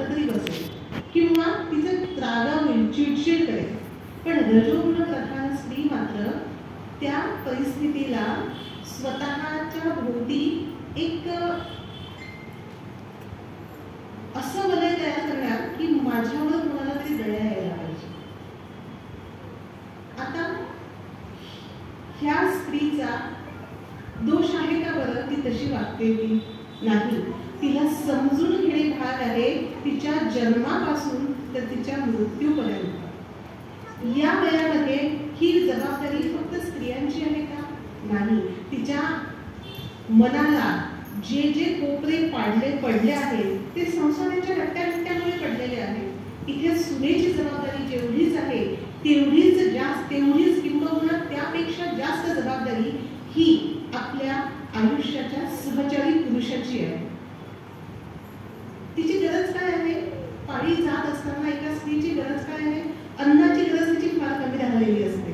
कुठंतरी बसेल किंवा तिचं त्रागा होईल, चिडचिड करेल. पण रजोगुण प्रधान स्त्री मात्र त्या परिस्थितीला स्वतःच्या भोवती एक असं वलय तयार करणार की माझ्यावर कोणाला तरी दया यायला पाहिजे. आता ह्या स्त्रीचा दोष आहे का बरं ती तशी वागते ती? नाही. तिला समजून घेणे भाग आहे तिच्या जन्मापासून तर तिच्या मृत्यूपर्यंत. या वयामध्ये ही जबाबदारी फक्त स्त्रियांची आहे का? नाही. तिच्या मनाला जे जे कोपरे पडले आहेत ते संसाराच्या रट्ट्यामुळे पडलेले आहेत. इथे सुनेची जबाबदारी जेवढीच आहे तेवढीच किंबहुना त्यापेक्षा जास्त जबाबदारी ही आपल्या आयुष्याच्या सहचारी पुरुषाची आहे. तिची गरज काय आहे? पाळी जात असताना एका स्त्रीची गरज काय आहे? अन्नाची गरज तिची फार कमी राहिलेली असते.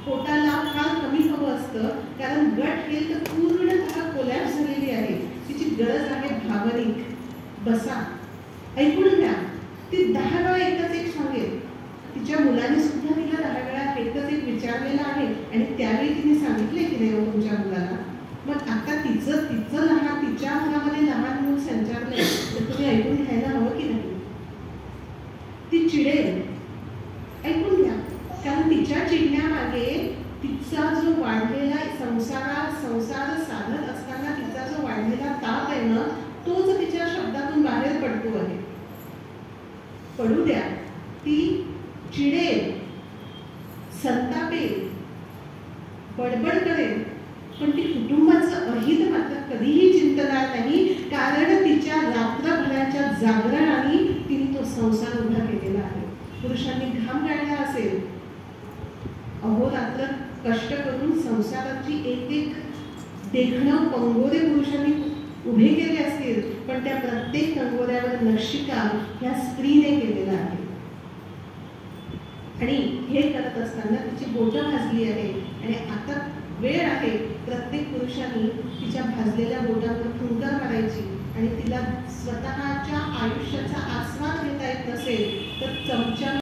पोटाला फार कमी हवं असतं कारण गट हे तर पूर्णतः कोलॅप्स झालेली आहे. तिची गरज आहे भावनिक. बसा, ऐकून घ्या. ती 10 वेळा एकच एक सांगेल. तिच्या मुलाने सुद्धा तिला 10 वेळा एकच एक विचारलेलं आहे आणि त्यावेळी तिने सांगितले की नाही तुमच्या मुलाला. मग आता तिचं लहान तिच्या घरामध्ये लहान मूल संचारले तर तुम्ही ऐकून घ्यायला हवं की नाही? ती चिडेल, ऐकून घ्या. कारण तिच्या चिडण्यामागे तिचा जो वाढलेला संसार साधत असताना तिचा जो वाढलेला ताप आहे ना तोच तिच्या शब्दातून बाहेर पडतो आहे. पडू द्या. ती चिडेल, संतापेल, बडबड करेल, पण ती कुटुंबाचं अहित मात्र कधीही चिंतणार नाही. कारण तिच्या रात्रभराच्या जागरणाने तिने तो संसार उभा केलेला आहे. पुरुषांनी घाम गाळला असेल, अहोरात्र कष्ट करून संसाराची एक देखणं कंगोरे पुरुषांनी उभे केले असतील, पण त्या प्रत्येक कंगोऱ्यावर नक्षीकाम ह्या स्त्रीने केलेला आहे. आणि हे करत असताना तिची बोटं भाजली आहे आणि आता वेळ आहे प्रत्येक पुरुषांनी तिच्या भाजलेल्या बोटांवर फुंकर मारायची. आणि तिला स्वतःच्या आयुष्याचा आस्वाद घेता येत नसेल तर चमचा